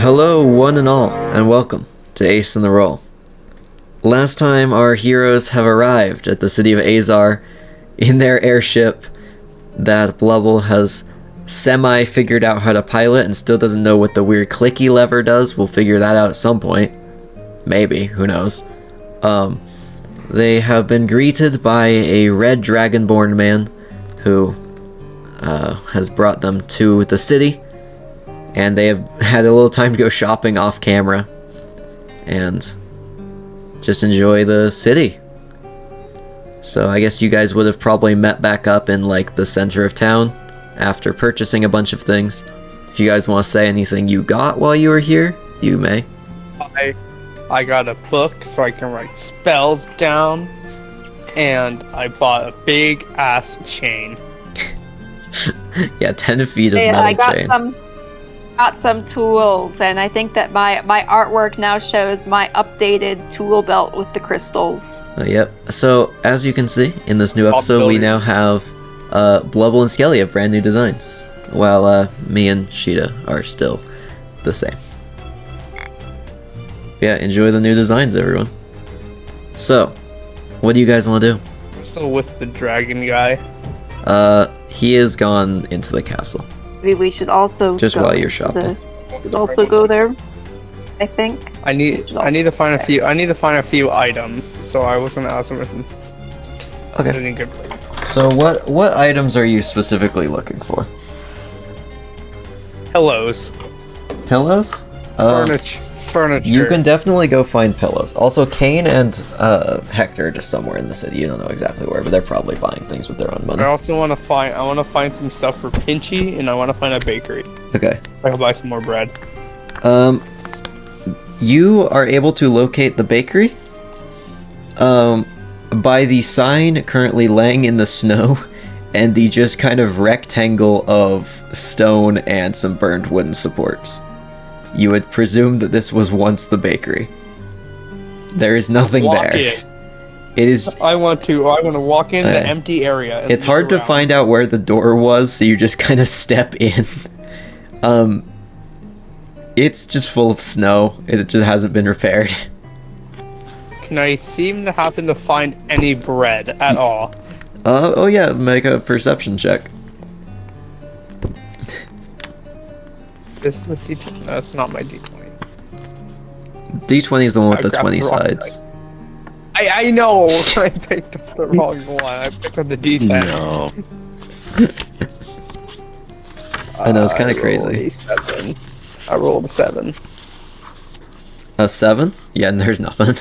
Hello, one and all, and welcome to Ace in the Roll. Last time, our heroes have arrived at the city of Azar in their airship that Blubble has semi-figured out how to pilot and still doesn't know what the weird clicky lever does. We'll figure that out at some point. Maybe, who knows. They have been greeted by a red dragonborn man who has brought them to the city. And they have had a little time to go shopping off camera and just enjoy the city. So I guess you guys would have probably met back up in like the center of town after purchasing a bunch of things. If you guys want to say anything you got while you were here, you may. I got a book so I can write spells down, and I bought a big ass chain. Yeah, 10 feet of Hey, metal I got chain. got some tools, and I think that my artwork now shows my updated tool belt with the crystals. Yep. So as you can see in this new episode, we now have Blubble and Skelly have brand new designs, while me and Sheeta are still the same. Yeah, enjoy the new designs, everyone. So, what do you guys want to do? Still with the dragon guy. He is gone into the castle. Maybe we should also Just go while you're to shopping. should also go there. I think. I need to find a few items. So I was gonna ask him for some. Okay. Good. So what items are you specifically looking for? Pillows. Pillows? Furniture. You can definitely go find pillows. Also, Kane and Hector are just somewhere in the city. You don't know exactly where, but they're probably buying things with their own money. I also want to find some stuff for Pinchy, and I want to find a bakery. Okay. So I can buy some more bread. You are able to locate the bakery by the sign currently laying in the snow and the just kind of rectangle of stone and some burned wooden supports. You would presume that this was once the bakery. There is nothing there. It. It is. I want to walk in the empty area. And it's hard to find out where the door was, so you just kind of step in. It's just full of snow. It just hasn't been repaired. Can I seem to happen to find any bread at all? Oh yeah, make a perception check. This is D20. That's not my D20. D20 is the one with the grabbed 20 the wrong sides. I know. I picked up the wrong one. I picked up the D10. No. I know, it's kind of crazy. I rolled a 7. A 7? Yeah, and there's nothing.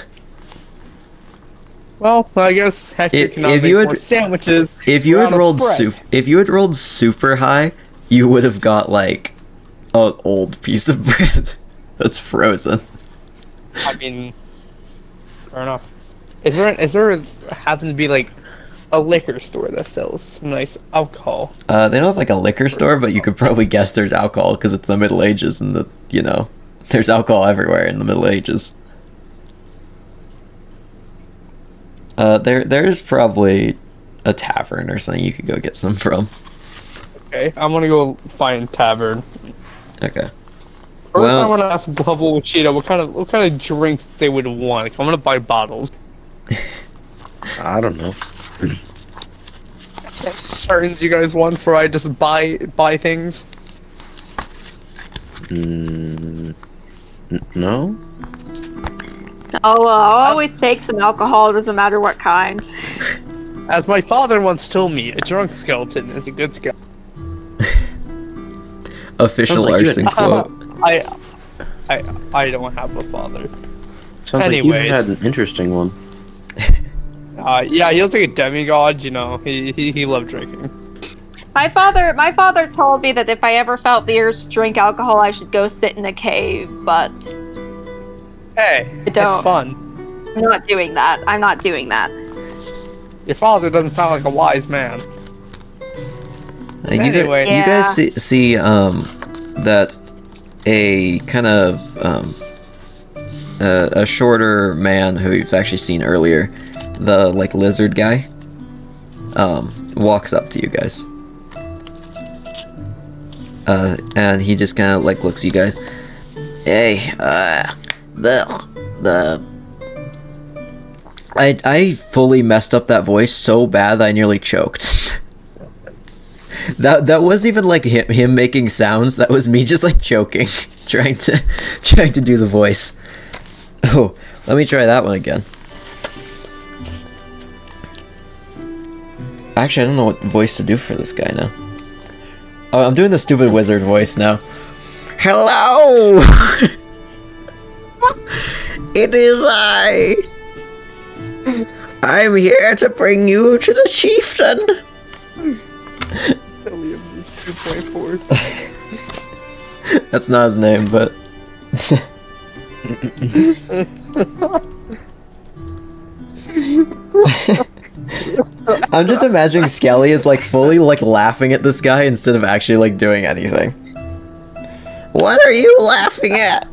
Well, I guess Hector cannot if make you had- more sandwiches. If you had out of rolled bread. if you had rolled super high, you would have got like an old piece of bread that's frozen. I mean, fair enough. Is there happen to be like a liquor store that sells some nice alcohol? They don't have like a liquor store, but you could probably guess there's alcohol because it's the Middle Ages and there's alcohol everywhere in the Middle Ages. There's probably a tavern or something you could go get some from. Okay, I'm gonna go find tavern. Okay. First, I want to ask Bubble and Cheetah what kind of drinks they would want. I'm gonna buy bottles. I don't know. Certain you guys want for I just buy things. No? I'll always take some alcohol. It doesn't matter what kind. As my father once told me, a drunk skeleton is a good skeleton. Official Sounds like you arson quote. I don't have a father. Sounds like Anyways. you had an interesting one. Yeah, he was like a demigod. You know, he loved drinking. My father told me that if I ever felt the urge to drink alcohol, I should go sit in a cave, but Hey, I don't. it's fun. I'm not doing that. I'm not doing that. Your father doesn't sound like a wise man. Anyway. You guys see that a kind of a shorter man who you've actually seen earlier, the like lizard guy, walks up to you guys. And he just kind of like looks at you guys. Hey, I fully messed up that voice so bad that I nearly choked. That wasn't even like him making sounds. That was me just like choking, trying to do the voice. Oh, let me try that one again. Actually, I don't know what voice to do for this guy now. Oh, I'm doing the stupid wizard voice now. Hello! It is I! I'm here to bring you to the chieftain! William 2.4. That's not his name, but... I'm just imagining Skelly is like fully like laughing at this guy instead of actually like doing anything. What are you laughing at?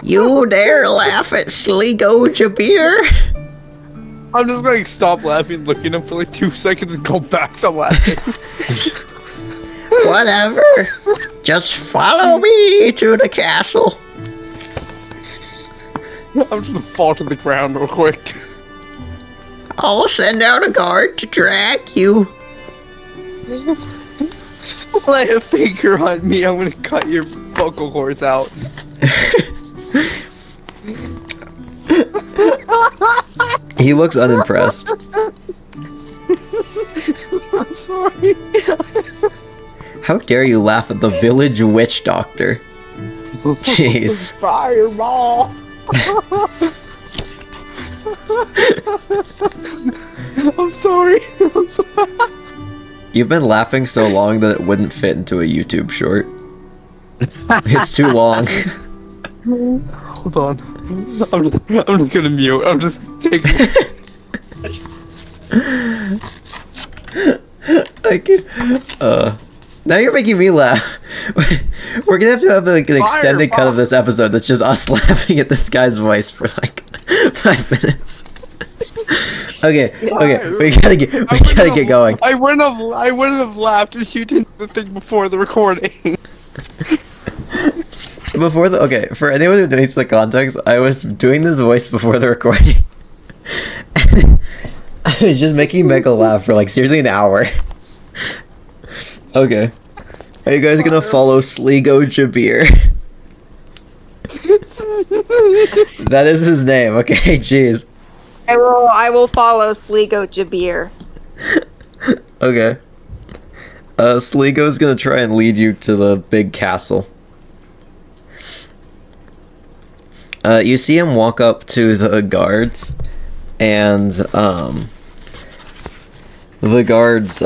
You dare laugh at Sligo Jabir? I'm just gonna stop laughing, look at him for like 2 seconds, and go back to laughing. Whatever. Just follow me to the castle. I'm just gonna fall to the ground real quick. I'll send out a guard to drag you. Lay a finger on me, I'm gonna cut your vocal cords out. He looks unimpressed. I'm sorry. How dare you laugh at the village witch doctor? Jeez. Fireball! I'm sorry. I'm sorry. You've been laughing so long that it wouldn't fit into a YouTube short. It's too long. Hold on. I'm just gonna mute. I'm just taking. Now you're making me laugh. We're gonna have like an extended cut of this episode that's just us laughing at this guy's voice for like 5 minutes. Okay, we gotta get going. I wouldn't have laughed if you didn't do the thing before the recording. For anyone who needs the context, I was doing this voice before the recording. It's just making Mega laugh for like seriously an hour. Okay. Are you guys gonna follow Sligo Jabir? That is his name, okay, jeez. I will follow Sligo Jabir. Okay. Sligo's gonna try and lead you to the big castle. You see him walk up to the guards, and the guards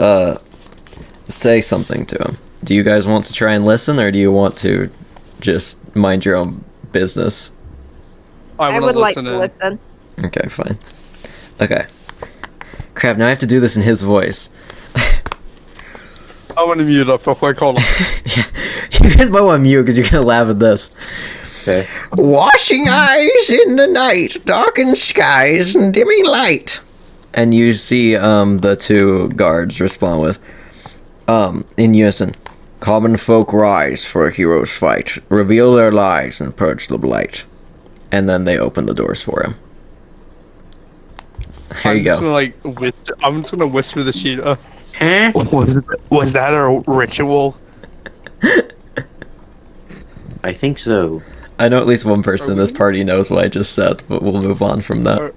say something to him. Do you guys want to try and listen, or do you want to just mind your own business? I would like to listen. Okay, fine. Okay. Crap, now I have to do this in his voice. I'm gonna mute up real quick, hold on. Yeah, you guys might want to mute because you're gonna laugh at this. Okay. Washing eyes in the night, darkened skies and dimming light. And you see the two guards respond with, in unison, common folk rise for a hero's fight, reveal their lies and purge the blight. And then they open the doors for him. There you go. I'm just gonna whisper to Sheeta. Was that a ritual? I think so. I know at least one person in this party knows what I just said, but we'll move on from that.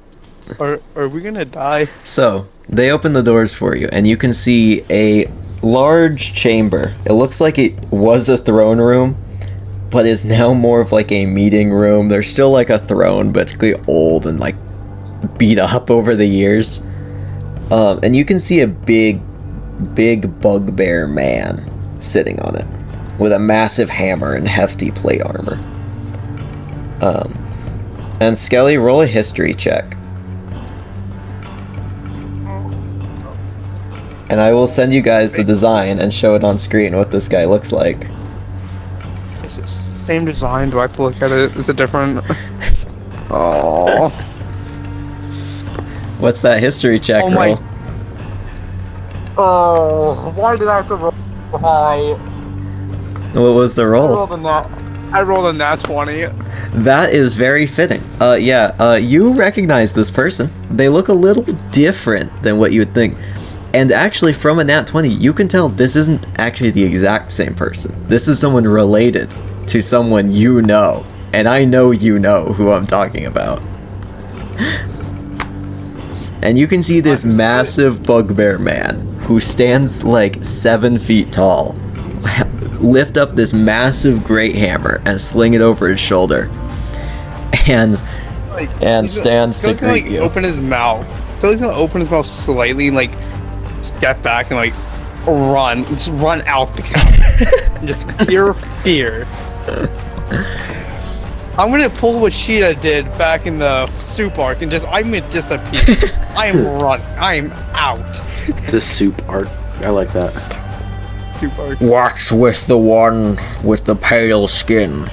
Are we gonna die? So, they open the doors for you, and you can see a large chamber. It looks like it was a throne room, but is now more of like a meeting room. There's still like a throne, but it's really old and like beat up over the years. And you can see a big bugbear man sitting on it with a massive hammer and hefty plate armor. And Skelly, roll a history check. And I will send you guys the design and show it on screen what this guy looks like. Is it the same design? Do I have to look at it? Is it different? Oh. What's that history check roll? Oh, why did I have to roll high? What was the roll? I rolled a nat 20. That is very fitting. You recognize this person. They look a little different than what you would think. And actually, from a nat 20, you can tell this isn't actually the exact same person. This is someone related to someone you know. And I know you know who I'm talking about. And you can see this massive bugbear man who stands like 7 feet tall lift up this massive great hammer and sling it over his shoulder and stands to greet you. Open his mouth. So he's gonna open his mouth slightly and like step back and like run. Just run out the cabin. Just pure fear. I'm gonna pull what Sheeta did back in the soup arc and I'm gonna disappear. I am running. I am out. The soup arc. I like that. Soup arc. What's with the one with the pale skin?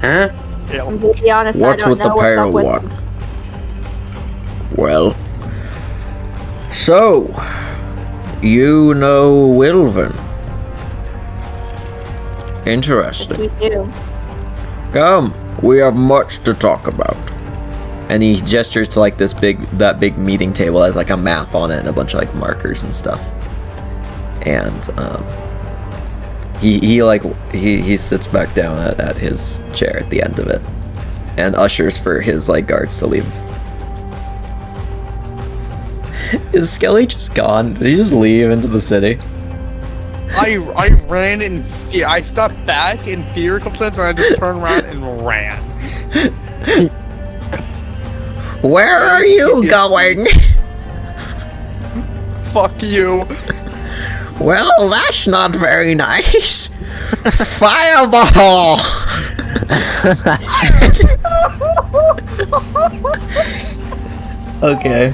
Huh? To be honest, What's I don't with the know what's pale up with one? him. Well, so you know Wilvin. Yes, Interesting. we do. Come, we have much to talk about. And he gestures to like that big meeting table that has like a map on it and a bunch of like markers and stuff. And he sits back down at his chair at the end of it and ushers for his like guards to leave. Is Skelly just gone? Did he just leave into the city? I ran in fear. I stepped back in fear a couple times and I just turned around and ran. Where are you going? Fuck you. Well, that's not very nice. Fireball! Okay.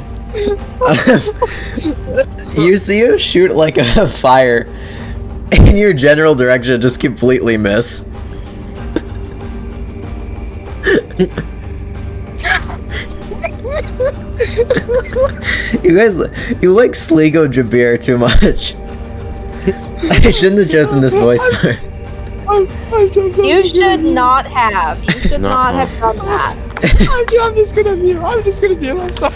You see him shoot like a fire in your general direction, just completely miss. You like Sligo Jabir too much. I shouldn't have chosen this voice for it. You should not have. You should not have done that. I'm just gonna mute. I'm sorry.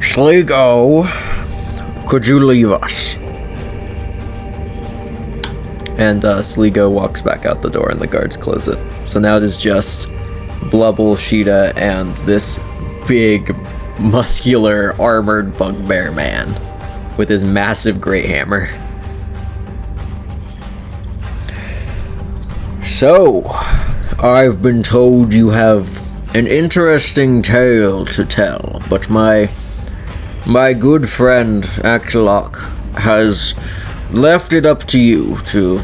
Sligo, could you leave us? And Sligo walks back out the door and the guards close it. So now it is just Blubble, Sheeta, and this big, muscular, armored bugbear man with his massive great hammer. So, I've been told you have an interesting tale to tell, but my good friend Axelok has left it up to you to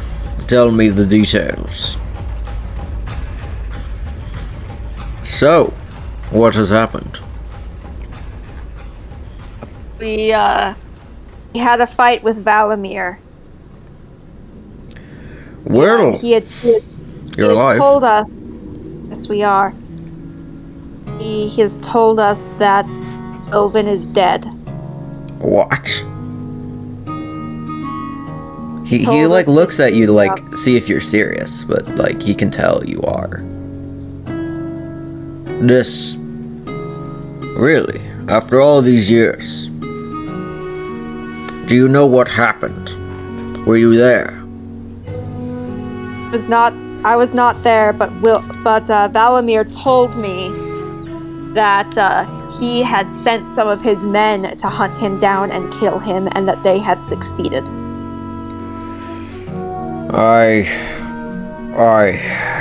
tell me the details. So, what has happened? We had a fight with Valamir. Well, He had you're alive. told us. Yes, we are. He has told us that Elvin is dead. What? He Told like us looks at you to like Yeah. see if you're serious, but like he can tell you are. This really, after all these years, do you know what happened? Were you there? I was not there, but Valamir told me that he had sent some of his men to hunt him down and kill him, and that they had succeeded. I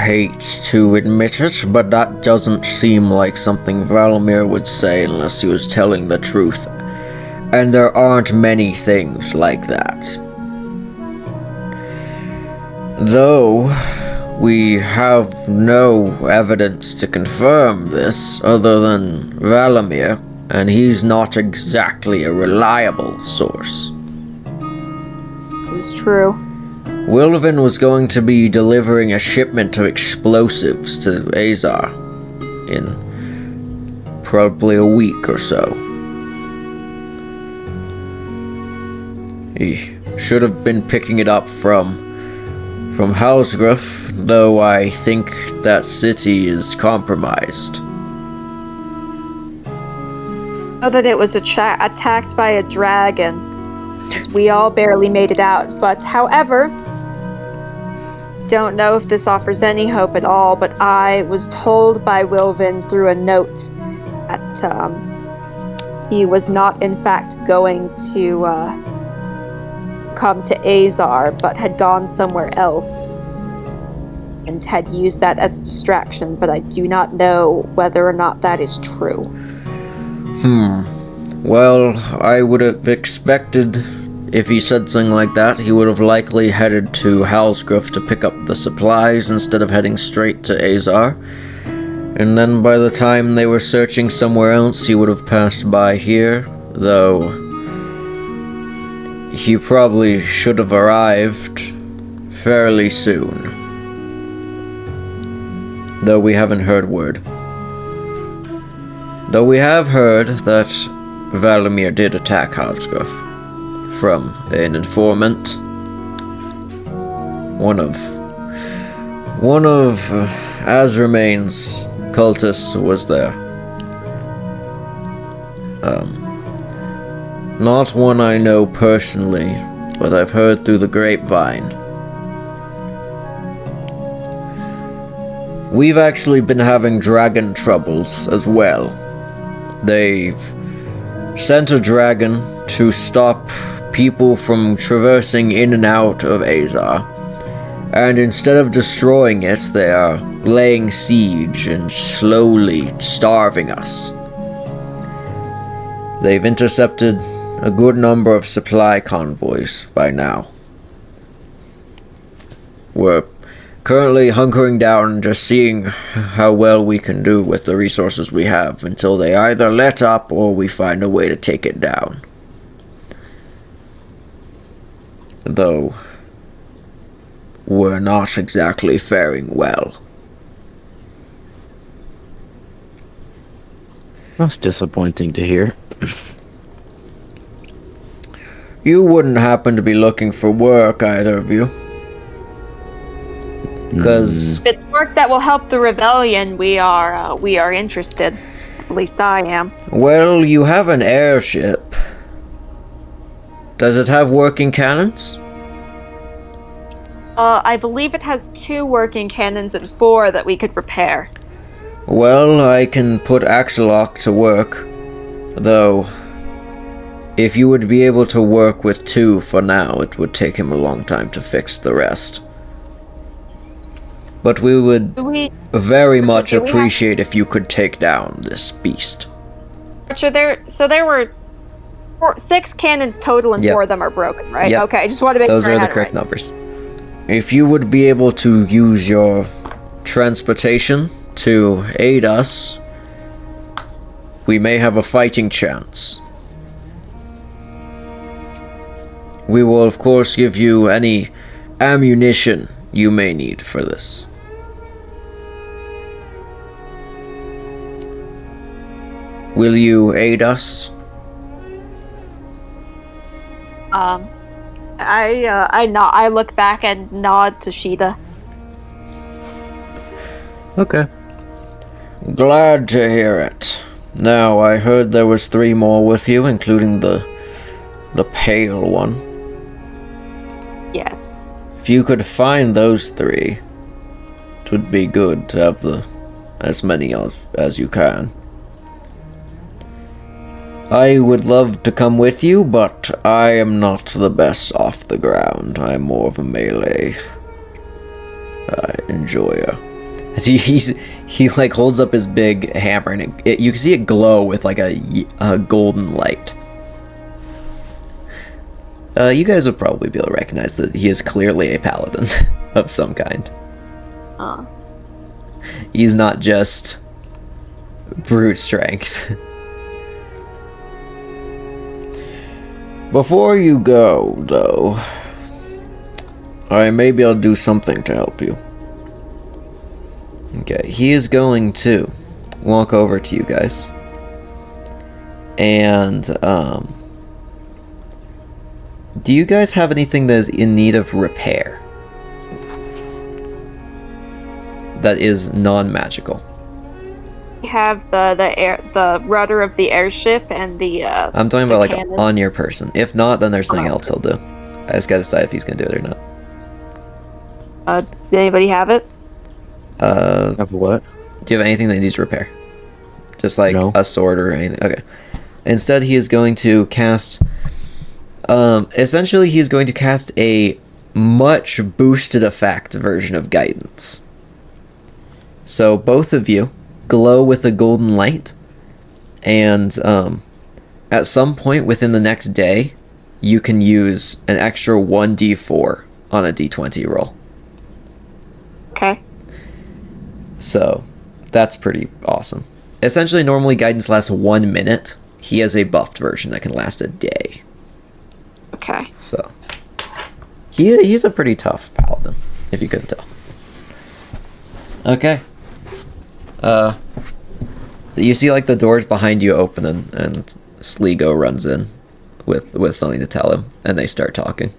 hate to admit it, but that doesn't seem like something Valamir would say unless he was telling the truth. And there aren't many things like that. Though, we have no evidence to confirm this other than Valamir, and he's not exactly a reliable source. This is true. Wilvin was going to be delivering a shipment of explosives to Azar in probably a week or so. He should have been picking it up from Halsgruff, though I think that city is compromised. Know that it was attacked by a dragon. We all barely made it out, but however, don't know if this offers any hope at all, but I was told by Wilvin through a note that he was not in fact going to come to Azar, but had gone somewhere else and had used that as a distraction, but I do not know whether or not that is true. Well, I would have expected if he said something like that, he would have likely headed to Halsgruff to pick up the supplies instead of heading straight to Azar. And then by the time they were searching somewhere else, he would have passed by here, though he probably should have arrived fairly soon. Though we haven't heard word. Though we have heard that Valamir did attack Halsgruff from an informant. One of Azramain's cultists was there. Not one I know personally, but I've heard through the grapevine. We've actually been having dragon troubles as well. They've sent a dragon to stop people from traversing in and out of Azar. And instead of destroying it, they are laying siege and slowly starving us. They've intercepted a good number of supply convoys by now. We're currently hunkering down and just seeing how well we can do with the resources we have until they either let up or we find a way to take it down. Though we're not exactly faring well. That's disappointing to hear. You wouldn't happen to be looking for work, either of you? Because If it's work that will help the rebellion, we are interested. At least I am. well, you have an airship. Does it have working cannons? I believe it has 2 working cannons and 4 that we could repair. Well, I can put Axelok to work, though if you would be able to work with 2 for now, it would take him a long time to fix the rest. But we would Do we? very much do we have- appreciate if you could take down this beast. So there were 6 cannons total, and Yep. 4 of them are broken, right? Yep. Okay, I just want to make Those sure I are the had it correct right. numbers. If you would be able to use your transportation to aid us, we may have a fighting chance. We will, of course, give you any ammunition you may need for this. Will you aid us? I look back and nod to Sheeta. Okay. Glad to hear it. Now, I heard there was 3 more with you, including the pale one. Yes. If you could find those 3, it would be good to have as many as you can. I would love to come with you, but I am not the best off the ground. I'm more of a melee enjoyer. As he like holds up his big hammer, and you can see it glow with like a golden light. You guys would probably be able to recognize that he is clearly a paladin of some kind. He's not just brute strength. Before you go, though, I may be able to do something to help you. Okay, he is going to walk over to you guys. And do you guys have anything that is in need of repair? That is non-magical. We have the rudder of the airship and the. I'm talking about like cannon. on your person. If not, then there's something else he'll do. I just gotta decide if he's gonna do it or not. Did anybody have it? Have what? Do you have anything that needs repair? Just like No. a sword or anything? Okay. Instead, he is going to cast... essentially, he is going to cast a much boosted effect version of Guidance. So, both of you glow with a golden light. And at some point within the next day, you can use an extra 1d4 on a d20 roll. Okay. So, that's pretty awesome. Essentially, normally guidance lasts 1 minute. He has a buffed version that can last a day. Okay. So, he's a pretty tough paladin, if you couldn't tell. Okay. You see, like, the doors behind you open and Sligo runs in with something to tell him, and they start talking.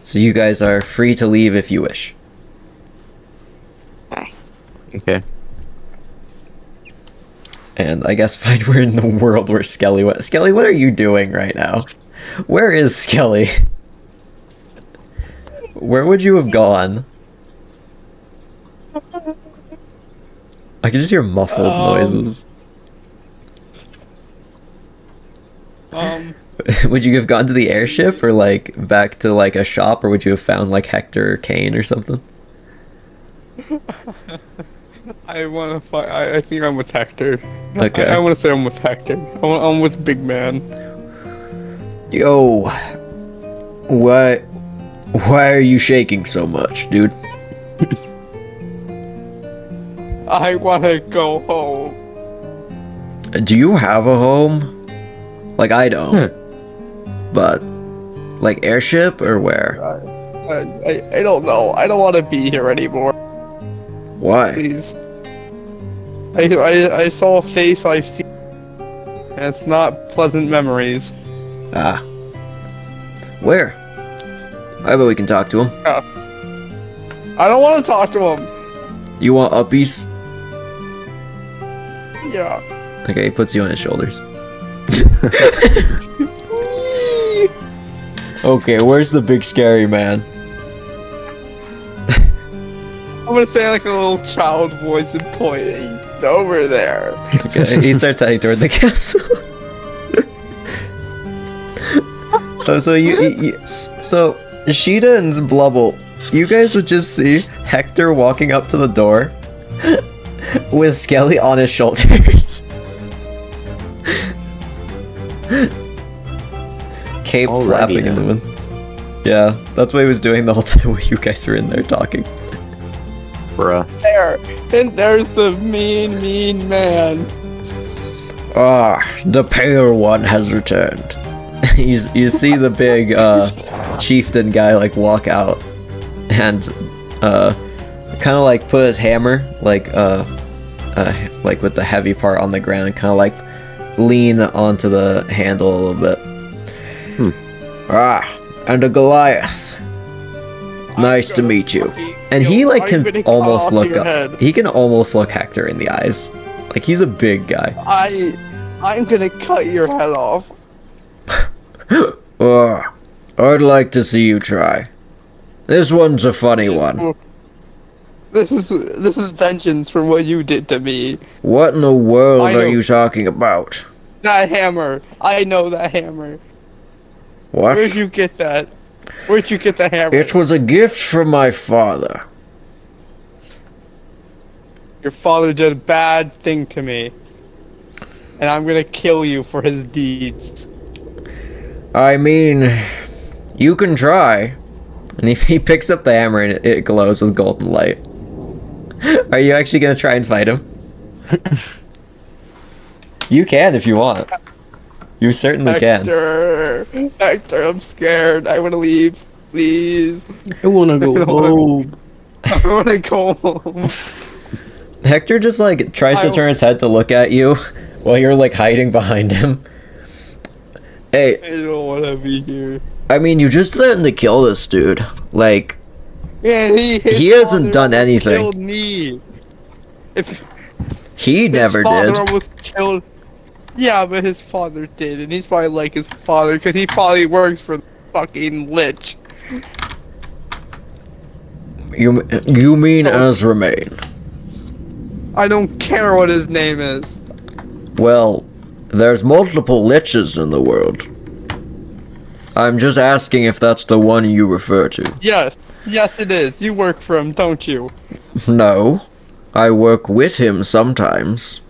So you guys are free to leave if you wish. Okay. Okay. And I guess find where in the world where Skelly went. Skelly, what are you doing right now? Where is Skelly? Where would you have gone? I can just hear muffled noises. Would you have gone to the airship or like back to like a shop, or would you have found like Hector or Kane or something? I want to find. I think I'm with Hector. Okay. I want to say I'm with Hector. I'm with Big Man. Yo, why are you shaking so much, dude? I want to go home. Do you have a home? Like, I don't. But, like, airship or where? I don't know. I don't want to be here anymore. Why? Please. I saw a face I've seen, and it's not pleasant memories. Ah. Where? How about we can talk to him? I don't want to talk to him. You want uppies? Yeah. Okay, he puts you on his shoulders. Okay, where's the big scary man? I'm gonna say like a little child voice and point. He's over there. Okay, he starts heading toward the castle. So so Sheeta and Blubble, you guys would just see Hector walking up to the door with Skelly on his shoulders. Cape Alrighty flapping in the then. wind. Yeah, that's what he was doing the whole time while you guys were in there talking. Bruh. There. And there's the mean man. Ah, the pale one has returned. You see the big chieftain guy like walk out and kind of like put his hammer like with the heavy part on the ground and kind of like lean onto the handle a little bit. Ah, and a Goliath. Nice to meet you. And he like can almost look up. He can almost look Hector in the eyes. Like he's a big guy. I'm gonna cut your head off. I'd like to see you try. This one's a funny one. This is vengeance for what you did to me. What in the world I know. are you talking about? That hammer. I know that hammer. What? Where'd you get that? Where'd you get the hammer? It was a gift from my father. Your father did a bad thing to me. And I'm gonna kill you for his deeds. I mean, you can try. And he picks up the hammer and it glows with golden light. Are you actually gonna try and fight him? You can if you want. You certainly can. Hector, I'm scared. I wanna leave. Please. I wanna go home. I wanna go home. Hector just like tries to turn his head to look at you, while you're like hiding behind him. Hey, I don't want to be here. I mean, you just threatened to kill this dude. Like, Yeah, he hasn't done anything. Killed me. If he his never father did. almost killed. Yeah, but his father did, and he's probably like his father because he probably works for the fucking Lich. You mean Ezra Main? I don't care what his name is. Well, there's multiple liches in the world. I'm just asking if that's the one you refer to. Yes, it is. You work for him, don't you? No, I work with him sometimes.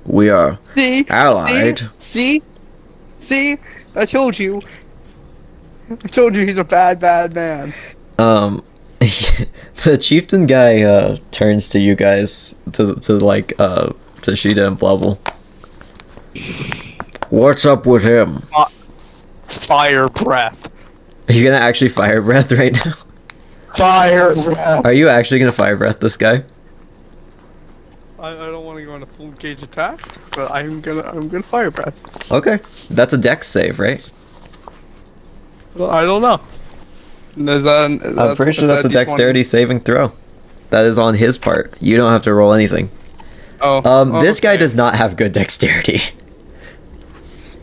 We are See? allied. See? I told you. He's a bad man. The chieftain guy turns to you guys to Sheeta and Blubble. What's up with him? Fire breath. Are you gonna actually fire breath right now? Fire breath. Are you actually gonna fire breath this guy? I don't want to go on a full gauge attack, but I'm gonna fire breath. Okay, that's a dex save, right? Well, I don't know. I'm pretty sure that's a dexterity saving throw. That is on his part. You don't have to roll anything. This guy does not have good dexterity.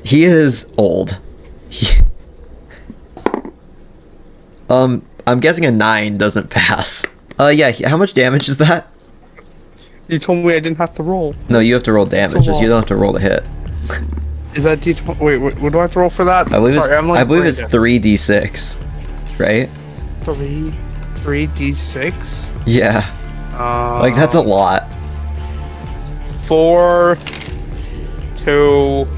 He is old. I'm guessing a 9 doesn't pass. Yeah, how much damage is that? You told me I didn't have to roll. No, you have to roll damage. You don't have to roll to hit. Is that D20? Wait, what do I have to roll for that? I believe Sorry, I believe it's 3d6, right? 3d6? Yeah. Like, that's a lot. 4, 2.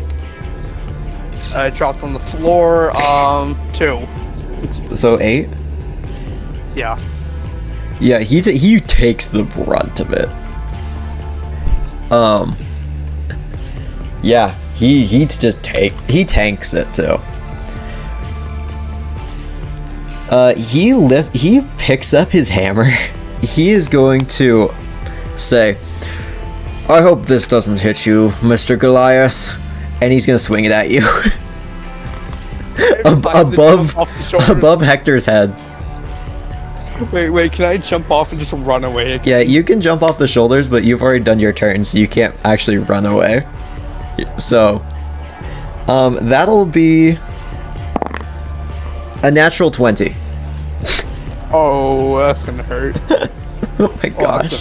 I dropped on the floor. 2. So 8? Yeah. Yeah, he takes the brunt of it. Yeah, he tanks it too. He picks up his hammer. He is going to say, "I hope this doesn't hit you, Mr. Goliath," and he's gonna swing it at you. above Hector's head. Wait, can I jump off and just run away again? Yeah, you can jump off the shoulders, but you've already done your turn, so you can't actually run away. So, that'll be a natural 20. Oh, that's gonna hurt. Oh my gosh.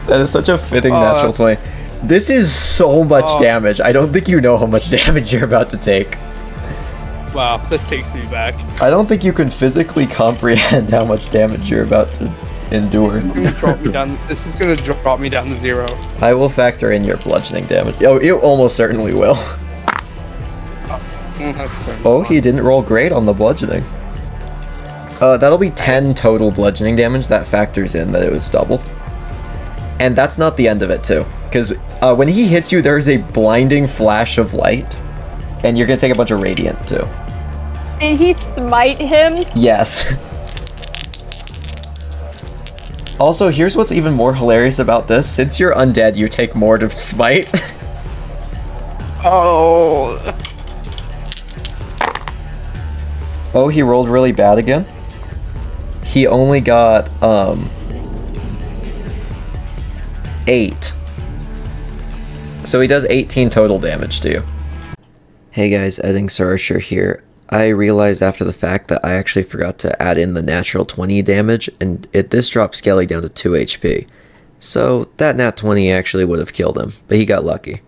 That is such a fitting natural 20. This is so much damage. I don't think you know how much damage you're about to take. Wow, this takes me back. I don't think you can physically comprehend how much damage you're about to endure. This is gonna drop me down to 0. I will factor in your bludgeoning damage. Oh, it almost certainly will. Oh, he didn't roll great on the bludgeoning. That'll be 10 total bludgeoning damage. That factors in that it was doubled. And that's not the end of it, too. Because when he hits you, there's a blinding flash of light. And you're gonna take a bunch of radiant, too. Did he smite him? Yes. Also, here's what's even more hilarious about this. Since you're undead, you take more to smite. Oh. Oh, he rolled really bad again. He only got, 8. So he does 18 total damage to you. Hey guys, Edding Archer here. I realized after the fact that I actually forgot to add in the natural 20 damage, and this dropped Skelly down to 2 HP. So that nat 20 actually would have killed him, but he got lucky.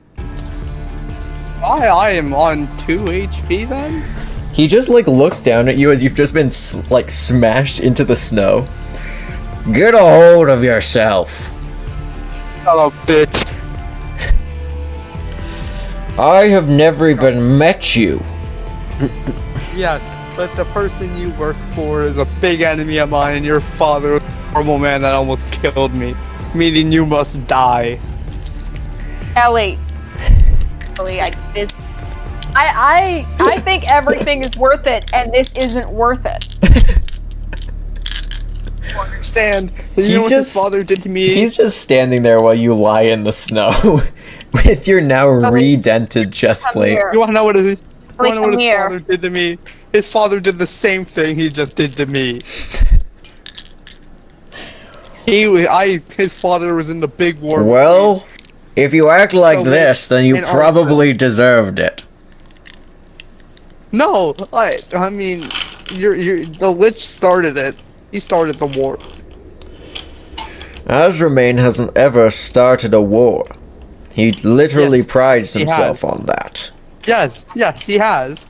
I am on 2 HP then? He just like looks down at you as you've just been like smashed into the snow. Get a hold of yourself. Hello, bitch. I have never even met you. Yes, but the person you work for is a big enemy of mine, and your father was a horrible man that almost killed me. Meaning you must die. Ellie, I think everything is worth it, and this isn't worth it. understand. You He's know what his just- father did to me? He's just standing there while you lie in the snow with your now redented chest Come plate. here. You wanna know what his, Come here. father did to me? His father did the same thing he just did to me. His father was in the big war. Well, if you act like So this, then you and probably deserved it. No, I mean, the Lich started it. He started the war. Azramain hasn't ever started a war. He literally Yes, prides he himself has. on that. Yes, he has.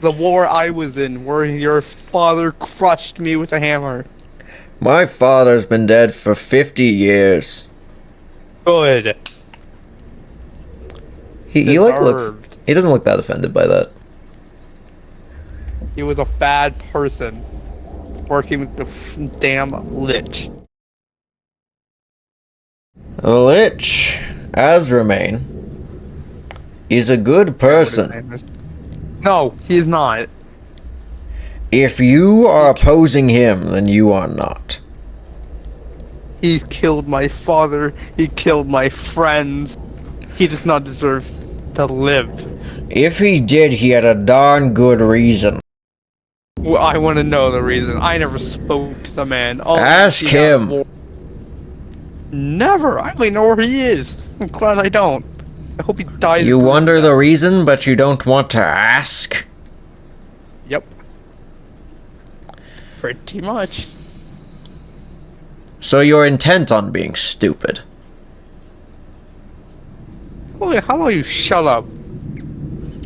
The war I was in, where your father crushed me with a hammer. My father's been dead for 50 years. Good. He like looks. Deserved. He doesn't look that offended by that. He was a bad person, working with the damn Lich. The Lich, Azramain, is a good person. No, he's not. If you are opposing him, then you are not. He's killed my father. He killed my friends. He does not deserve to live. If he did, he had a darn good reason. Well, I want to know the reason. I never spoke to the man. Oh, Ask he had him. war. Never. I don't even know where he is. I'm glad I don't. I hope he dies. You of wonder the death. reason, but you don't want to ask? Yep. Pretty much. So you're intent on being stupid. Wait, how about you shut up?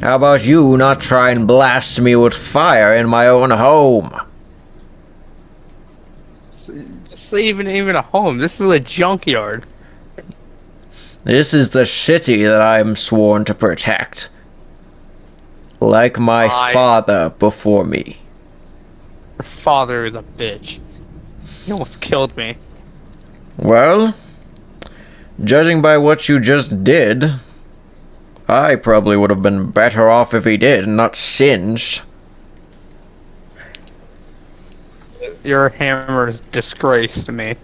How about you not try and blast me with fire in my own home? This isn't even a home. This is a junkyard. This is the city that I'm sworn to protect. Like my father before me. Your father is a bitch. He almost killed me. Well, judging by what you just did, I probably would have been better off if he did, and not singed. Your hammer is disgrace to me.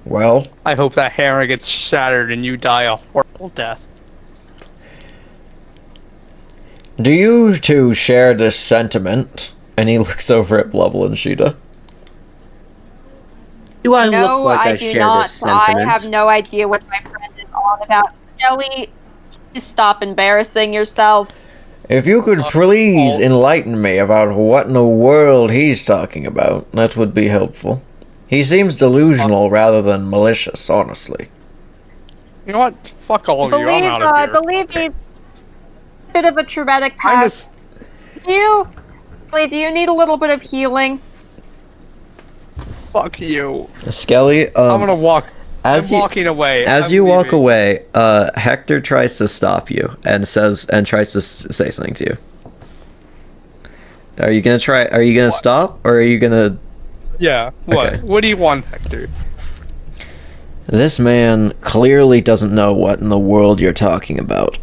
Well, I hope that hammer gets shattered and you die a horrible death. do you two share this sentiment? And he looks over at Blubble and Sheeta. Do I No, look like I, I do share not. this sentiment? I have no idea what my friend is on about. Shelly, please stop embarrassing yourself. If you could please enlighten me about what in the world he's talking about, that would be helpful. He seems delusional rather than malicious, honestly. You know what? Fuck all of you. I'm out of here. Believe me, a bit of a traumatic I past. just Do you need a little bit of healing? fuck you. Skelly, I'm gonna walk. as I'm you- walking away. As I'm you walk leaving. away, Hector tries to stop you and tries to say something to you. Are you gonna stop, or are you gonna... Yeah. What? Okay. What do you want, Hector? This man clearly doesn't know what in the world you're talking about.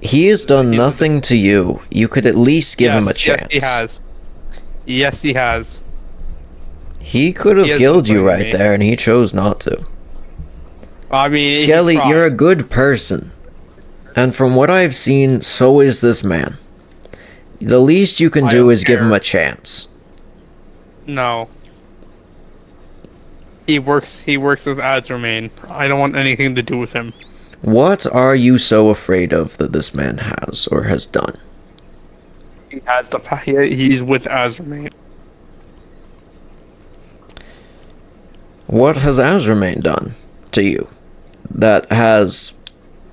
He has done nothing to you. You could at least give him a chance. Yes, he has. Yes, he has. He could He have has killed you done something to right me. there, and he chose not to. I mean, he Skelly, tried. you're a good person. And from what I've seen, so is this man. The least you can I do don't is give him care. a chance. No. He works with Azramain. I don't want anything to do with him. What are you so afraid of that this man has or has done? He has the he's with Azramain. What has Azramain done to you that has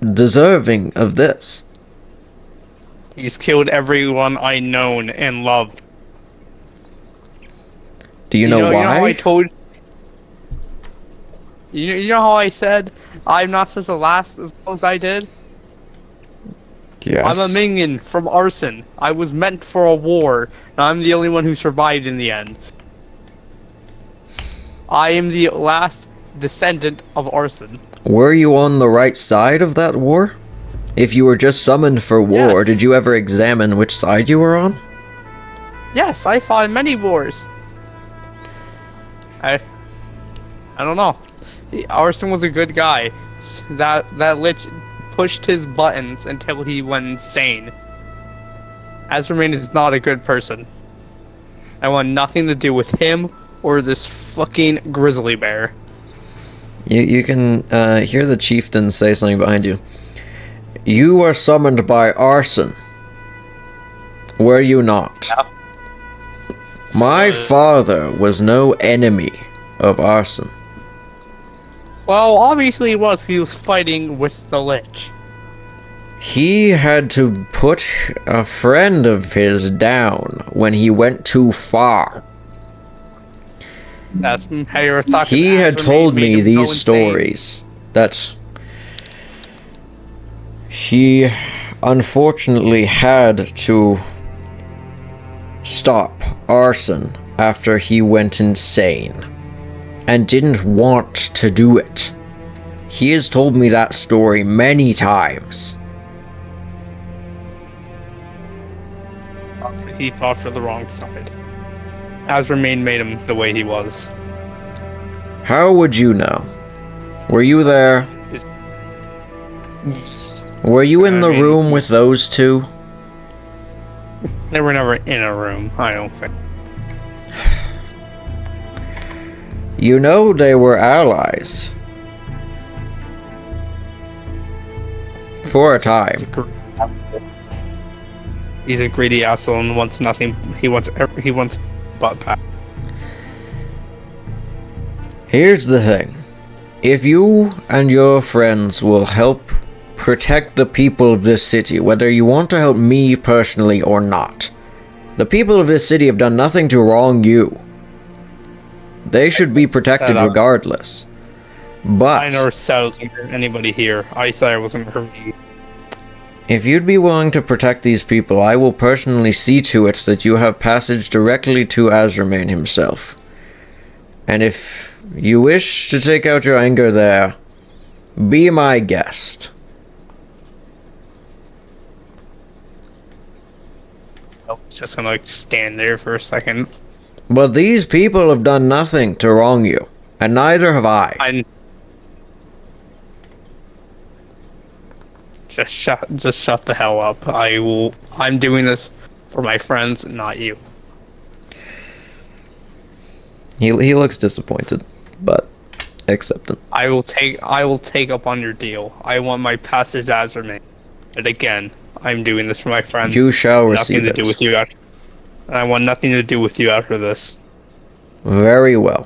deserving of this? He's killed everyone I known and loved. Do you know You know why? how I told. You know how I said I'm not supposed to last as long as I did? Yes. I'm a minion from Arson. I was meant for a war, and I'm the only one who survived in the end. I am the last descendant of Arson. Were you on the right side of that war? If you were just summoned for war, Yes. did you ever examine which side you were on? Yes, I fought in many wars. I don't know. Arson was a good guy. That lich pushed his buttons until he went insane. Azurmane is not a good person. I want nothing to do with him or this fucking grizzly bear. You can hear the chieftain say something behind you. You were summoned by Arson. Were you not? Yeah. My father was no enemy of Arson. Well, obviously he was. He was fighting with the lich. He had to put a friend of his down when he went too far. That's how you're talking. He had told me go these insane. stories. That he unfortunately had to stop Arson after he went insane and didn't want to do it. He has told me that story many times. He fought for the wrong side. Azurmane made him the way he was. How would you know? Were you there? Were you in the room with those two? They were never in a room, I don't think. You know they were allies. For a time. He's a greedy asshole and wants nothing. He wants butt pat. Here's the thing. If you and your friends will help protect the people of this city, whether you want to help me personally or not, the people of this city have done nothing to wrong you. They should be protected regardless. But I never said I was gonna hurt anybody here. I said I wasn't gonna hurt you. if you'd be willing to protect these people, I will personally see to it that you have passage directly to Azurmane himself. And if you wish to take out your anger there, be my guest. I was just gonna stand there for a second. But these people have done nothing to wrong you, and neither have I. Just shut the hell up. I'm doing this for my friends, not you. He looks disappointed, but acceptant. I will take up on your deal. I want my passage Azurmane. And again, I'm doing this for my friends. You shall receive nothing to do with you after. And I want nothing to do with you after this. Very well.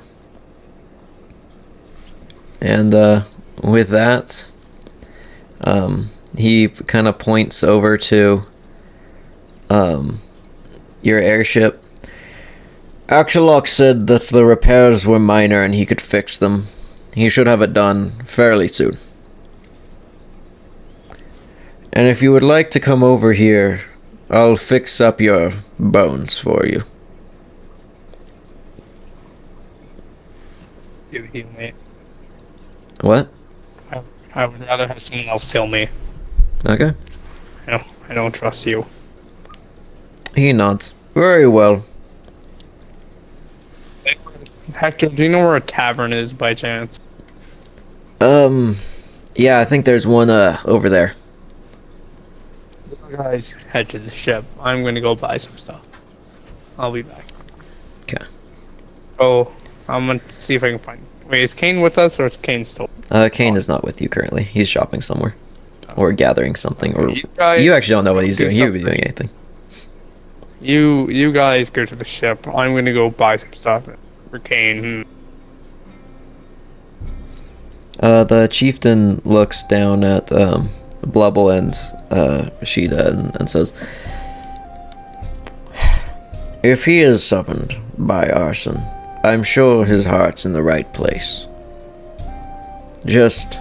And with that, he kind of points over to your airship. Axelock said that the repairs were minor and he could fix them. He should have it done fairly soon. And if you would like to come over here, I'll fix up your bones for you. You heal me. What? I would rather have someone else heal me. Okay. I don't trust you. He nods. Very well. Hector, do you know where a tavern is by chance? Yeah, I think there's one over there. You guys head to the ship. I'm gonna go buy some stuff. I'll be back. Okay. Oh, I'm gonna see if I can find. Wait, is Kane with us or is Kane still? Kane is not with you currently. He's shopping somewhere. Or gathering something. Or You guys you actually don't know what he's do doing. He would be something. doing anything. You guys go to the ship. I'm gonna go buy some stuff for Kane. The chieftain looks down at Blubble and Sheeta and says, if he is summoned by Arson, I'm sure his heart's in the right place. Just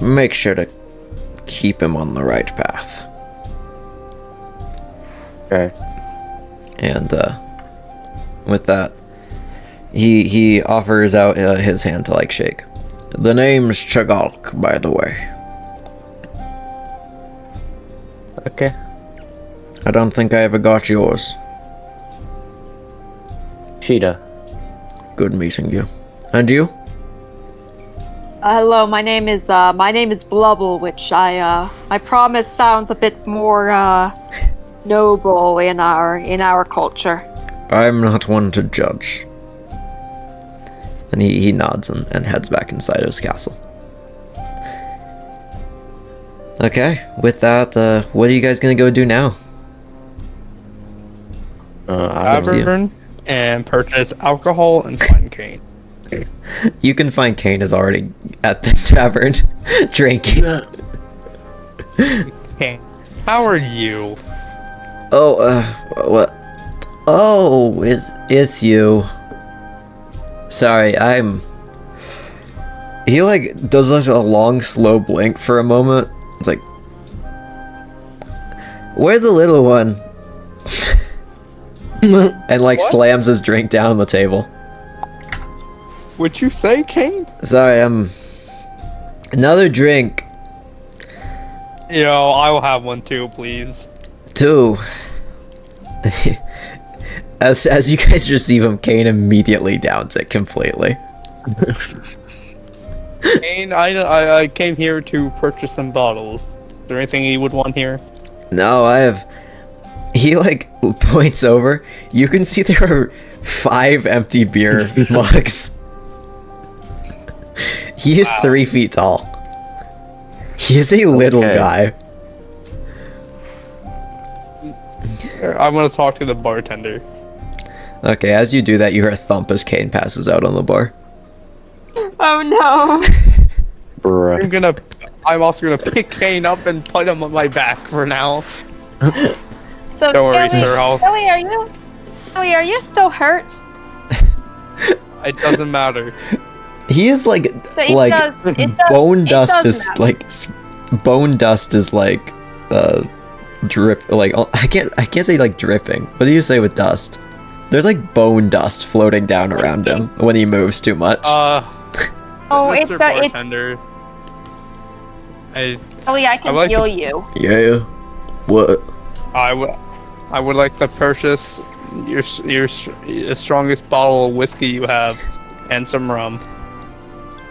make sure to keep him on the right path. Okay. And with that, he offers out his hand to like shake. The name's Chagalk, by the way. Okay. I don't think I ever got yours. Cheetah. Good meeting you. And you? Hello, my name is Blubble, which my promise sounds a bit more noble in our culture. I'm not one to judge. And he nods and heads back inside his castle. Okay, with that, what are you guys gonna go do now? Tavern and purchase alcohol and find Kane. You can find Kane is already at the tavern, drinking. Kane, how are you? Oh, what? Oh, it's you. Sorry, He, like, does like a long, slow blink for a moment. It's like... Where's the little one? And, like, What? slams his drink down on the table. Would you say Kane? Sorry, another drink. Yo, I will have one too, please. Two. As you guys receive him, Kane immediately downs it completely. Kane, I came here to purchase some bottles. Is there anything you would want here? No, he, like, points over. You can see there are 5 empty beer mugs. He is 3 feet tall. He is a little Okay. guy. I'm gonna talk to the bartender. Okay, as you do that, you hear a thump as Kane passes out on the bar. Oh no! Bruh. I'm also gonna pick Kane up and put him on my back for now. So Don't worry, Skelly, sir, Skelly, are you still hurt? It doesn't matter. He is like, So it like does- it does- bone it dust does is matter. like bone dust is like drip, like I can't say like dripping. What do you say with dust? There's like bone dust floating down around him when he moves too much. Oh, Mr. it's Bartender. Skelly, I can like heal to- you. Yeah. What? I would like to purchase your strongest bottle of whiskey you have, and some rum.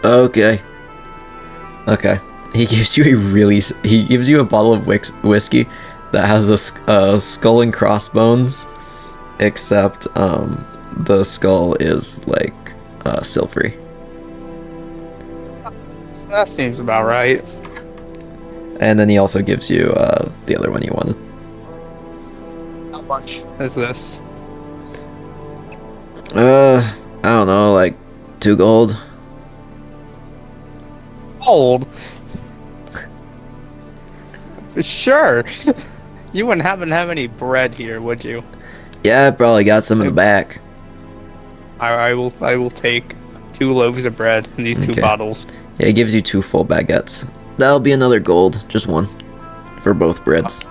Okay. Okay. He gives you he gives you a bottle of whiskey that has a skull and crossbones, except the skull is like silvery. So that seems about right. And then he also gives you the other one you wanted. How much is this? I don't know, like 2 gold. Old. Sure. You wouldn't happen to have any bread here, would you? Yeah, I probably got some in the back. I will take 2 loaves of bread and these 2 Okay. bottles. Yeah, he gives you 2 full baguettes. That'll be another gold, just 1, for both breads.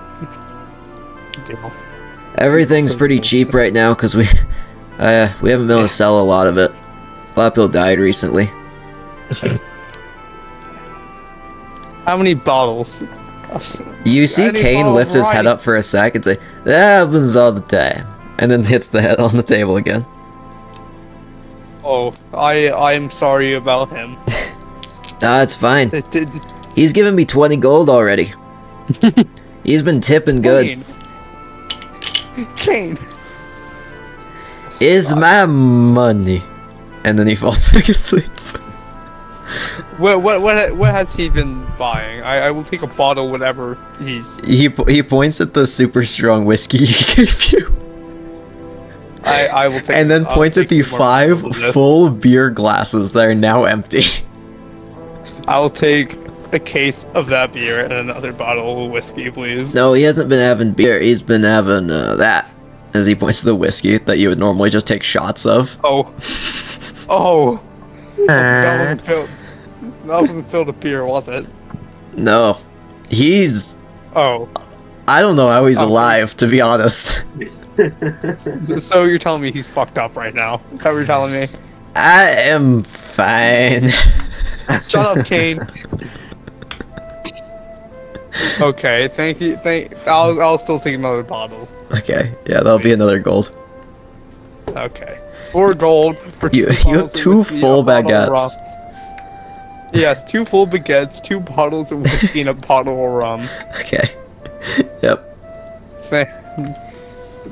Deal. Everything's pretty cheap right now because we haven't been able to sell a lot of it. A lot of people died recently. How many bottles? You see Any Kane bottle lift his head variety. up for a sec and say, "That happens all the time," and then hits the head on the table again. Oh, I am sorry about him. Ah, it's fine. It did- He's given me 20 gold already. He's been tipping good. Kane. Kane. It's my money. And then he falls back asleep. What has he been buying? I will take a bottle whenever he's. He points at the super strong whiskey he gave you. I will take. And then I'll points at take the some more 5 bottles of this. full beer glasses that are now empty. I will take a case of that beer and another bottle of whiskey, please. No, he hasn't been having beer. He's been having that. As he points to the whiskey that you would normally just take shots of. Oh. Oh. That wasn't filled with beer, was it? No. He's... Oh. I don't know how he's Oh. alive, to be honest. So you're telling me he's fucked up right now? Is that what you're telling me? I am fine. Shut up, Kane. Okay, thank you. I'll still take another bottle. Okay, yeah, that'll be Please. another gold. Okay. 4 gold for You have bottles of 2 whiskey, full a bottle of baguettes. rum. Yes, 2 full baguettes, 2 bottles of whiskey, and a bottle of rum. Okay. Yep.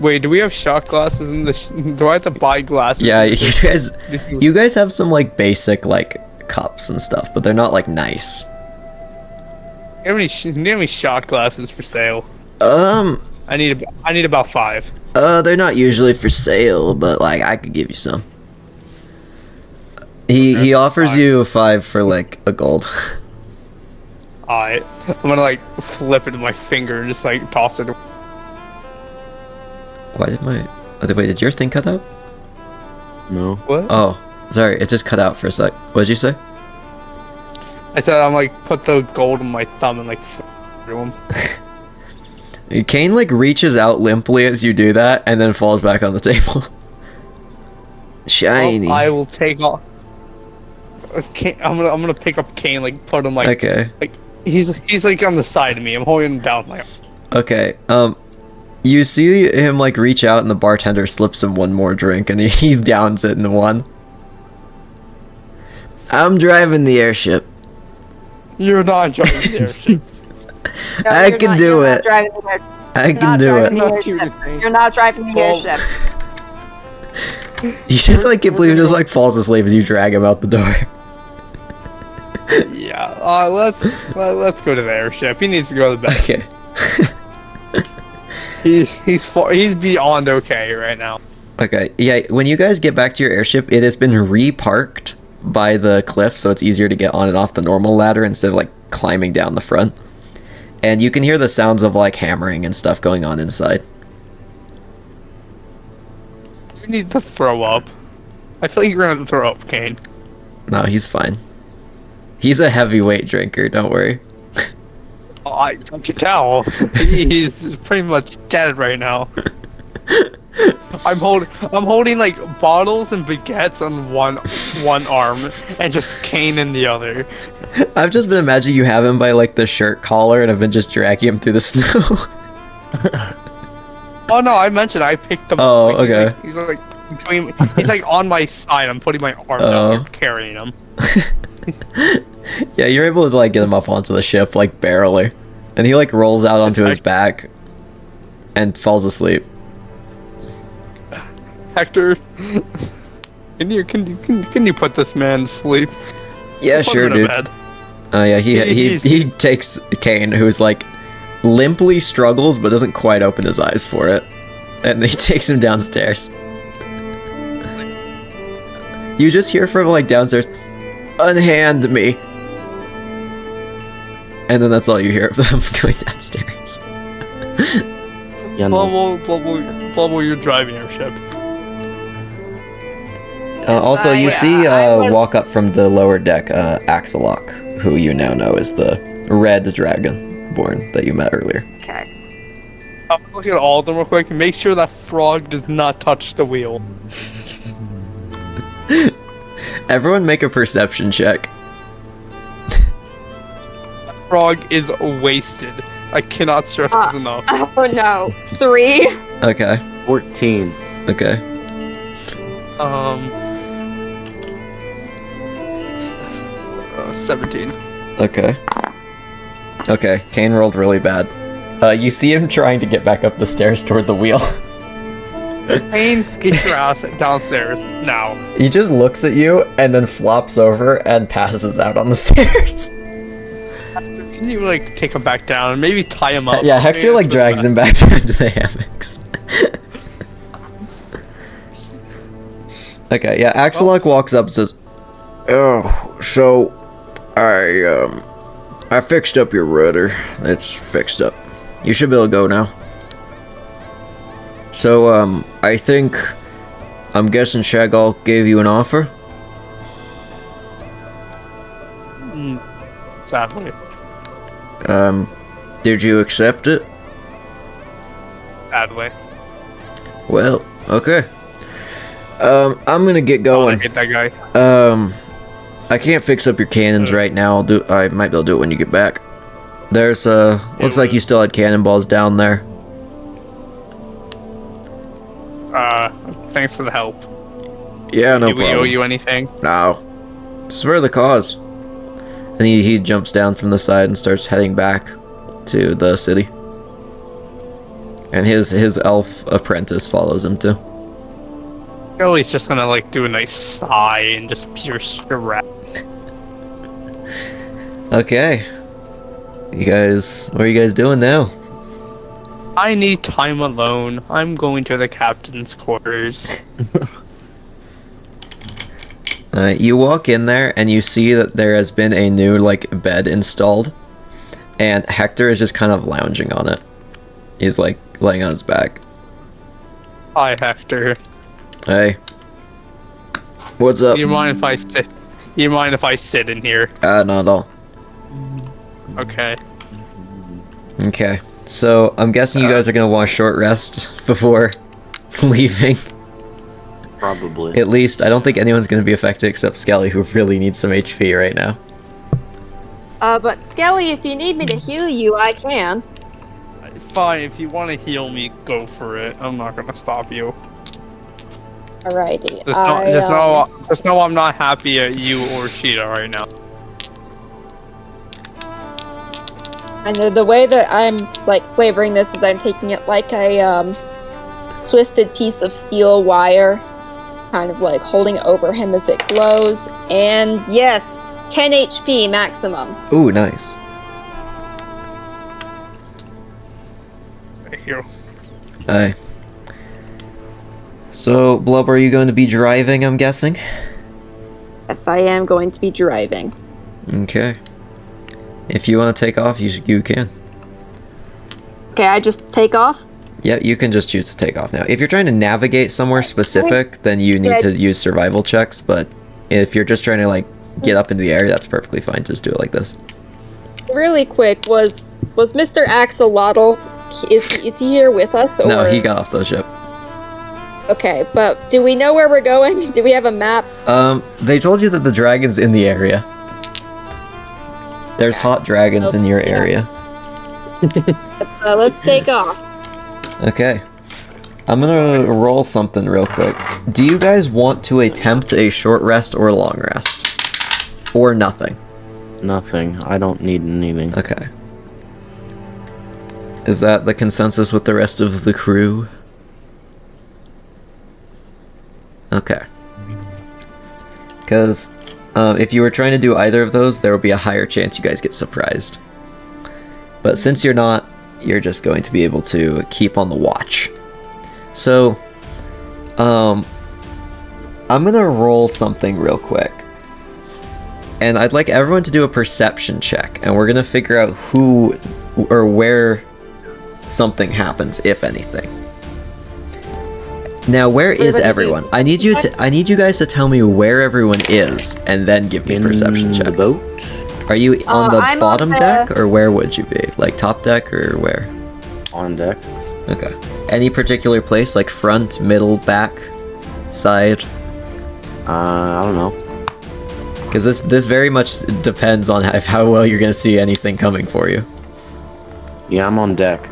Wait, do we have shot glasses in the? Do I have to buy glasses? Yeah, in you this- guys, you guys have some like basic like cups and stuff, but they're not like nice. Do you have any shot glasses for sale? I need about 5. They're not usually for sale, but like I could give you some. He offers fine. you 5 for like a gold. Alright, I'm gonna like flip it with my finger and just like toss it. Why did my? Oh, wait, did your thing cut out? No. What? Oh, sorry, it just cut out for a sec. What did you say? I said I'm like put the gold on my thumb and like through them. Kane like reaches out limply as you do that, and then falls back on the table. Shiny. I will take off. I'm gonna pick up Kane, like put him like Okay. like he's like on the side of me. I'm holding him down my. Okay. You see him like reach out, and the bartender slips him one more drink, and he downs it in one. I'm driving the airship. You're not driving the airship. No, I you're can not- do you're not it. driving the air- I you're can not do it. driving the Not airship. doing anything. You're not driving the Well- airship. He just like completely just like falls asleep as you drag him out the door. Yeah. Let's go to the airship. He needs to go to bed. Okay. He's beyond okay right now. Okay. Yeah. When you guys get back to your airship, it has been reparked by the cliff, so it's easier to get on and off the normal ladder instead of like climbing down the front. And you can hear the sounds of like hammering and stuff going on inside. You need to throw up. I feel like you're gonna throw up, Kane. No, he's fine. He's a heavyweight drinker. Don't worry. Oh, I can tell. He's pretty much dead right now. I'm holding like bottles and baguettes on one arm and just Kane in the other. I've just been imagining you have him by like the shirt collar, and I've been just dragging him through the snow. Oh no, I mentioned I picked him Oh, up. Like, okay. He's like between. He's like on my side. I'm putting my arm Oh. down, carrying him. Yeah, you're able to like get him up onto the ship like barely, and he like rolls out onto his back and falls asleep. Hector, can you put this man to sleep? Yeah, Put him sure, in a dude. bed. Yeah, he He's- takes Kane, who's like limply struggles but doesn't quite open his eyes for it, and he takes him downstairs. You just hear from like downstairs, "Unhand me," and then that's all you hear of them going downstairs. Yeah, no. Bubble, you're driving your ship. Also, you I- see I was- walk up from the lower deck, Axelok, who you now know is the red dragonborn that you met earlier. Okay. I'm looking at all of them real quick. Make sure that frog does not touch the wheel. Everyone make a perception check. Frog is wasted. I cannot stress this enough. Oh no. 3. Okay, 14. okay. 17. Okay. Okay, Kane rolled really bad. You see him trying to get back up the stairs toward the wheel. Kane, get your ass downstairs now. He just looks at you and then flops over and passes out on the stairs. Can you like take him back down and maybe tie him up? Yeah, Hector like drags him back down to the hammocks. Okay, yeah, Axelok walks up and says, "Oh, so I fixed up your rudder. It's fixed up. You should be able to go now." So, I'm guessing Shagall gave you an offer? Sadly, Did you accept it? sadly. Well, okay. I'm gonna get I going. hate that guy. I can't fix up your cannons right now. I might be able to do it when you get back. There's looks like you still had cannonballs down there. Thanks for the help. Yeah, no Do we owe problem. you anything? No. It's for the cause. And he jumps down from the side and starts heading back to the city. And his elf apprentice follows him too. Skelly's just gonna like do a nice sigh and just pierce your rat. Okay. What are you guys doing now? I need time alone. I'm going to the captain's quarters. You walk in there and you see that there has been a new like bed installed, and Hector is just kind of lounging on it. He's like laying on his back. Hi, Hector. Hey. What's up? You mind if I sit? You mind if I sit in here? Not at all. Okay. Okay. So I'm guessing you guys are gonna want a short rest before leaving. Probably. At least I don't think anyone's gonna be affected except Skelly, who really needs some HP right now. But Skelly, if you need me to heal you, I can. Fine. If you want to heal me, go for it. I'm not gonna stop you. Alrighty. Just know I'm not happy at you or Sheeta right now. And the way that I'm like flavoring this is I'm taking it like a twisted piece of steel wire, kind of like holding it over him as it glows. And yes, 10 HP maximum. Ooh, nice. Thank you. Aye. So, Blub, are you going to be driving, I'm guessing? Yes, I am going to be driving. Okay. If you want to take off, you can. Okay, I just take off? Yeah, you can just choose to take off now. If you're trying to navigate somewhere specific, then you need to use survival checks, but if you're just trying to, like, get up into the air, that's perfectly fine. Just do it like this. Really quick, was Mr. Axolotl, is he here with us? Or... No, he got off the ship. Okay, but do we know where we're going? Do we have a map? They told you that the dragon's in the area. There's hot dragons in your area. Let's take off. Okay. I'm gonna roll something real quick. Do you guys want to attempt a short rest or a long rest? Or nothing? Nothing. I don't need anything. Okay. Is that the consensus with the rest of the crew? Okay. Because if you were trying to do either of those, there would be a higher chance you guys get surprised. But since you're not, you're just going to be able to keep on the watch. So, I'm gonna roll something real quick. And I'd like everyone to do a perception check, and we're gonna figure out who or where something happens, if anything. Now, where is everyone? I need you guys to tell me where everyone is, and then give me perception checks. The boat? Are you on the I'm bottom on the- deck, or where would you be? Like top deck, or where? On deck. Okay. Any particular place, like front, middle, back, side? I don't know. Because this very much depends on how well you're gonna see anything coming for you. Yeah, I'm on deck.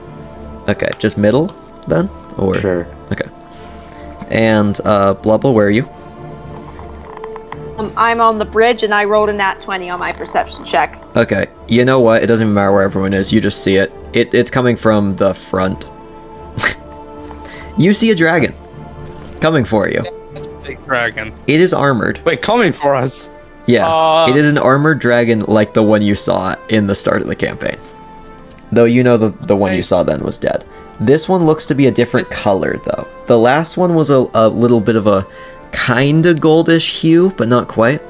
Okay, just middle then, or Sure. okay. And Blubble, where are you? I'm on the bridge and I rolled a nat 20 on my perception check. Okay, you know what? It doesn't even matter where everyone is. You just see it. It's coming from the front. You see a dragon coming for you. That's a big dragon. It is armored. Wait, coming for us? Yeah, it is an armored dragon like the one you saw in the start of the campaign. Though you know the one you saw then was dead. This one looks to be a different color, though. The last one was a little bit of a kinda goldish hue, but not quite.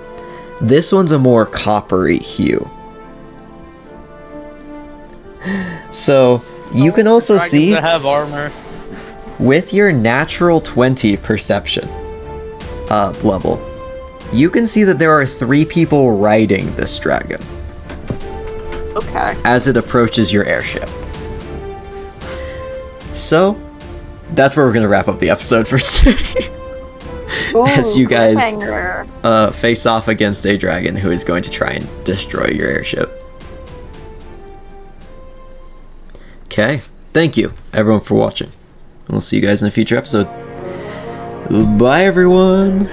This one's a more coppery hue. So, you can also Dragons see, that have armor. with your natural 20 perception level, you can see that there are 3 people riding this dragon Okay. as it approaches your airship. So, that's where we're gonna wrap up the episode for today. As you guys cliffhanger. face off against a dragon who is going to try and destroy your airship. Okay. Thank you, everyone, for watching. And we'll see you guys in a future episode. Bye, everyone.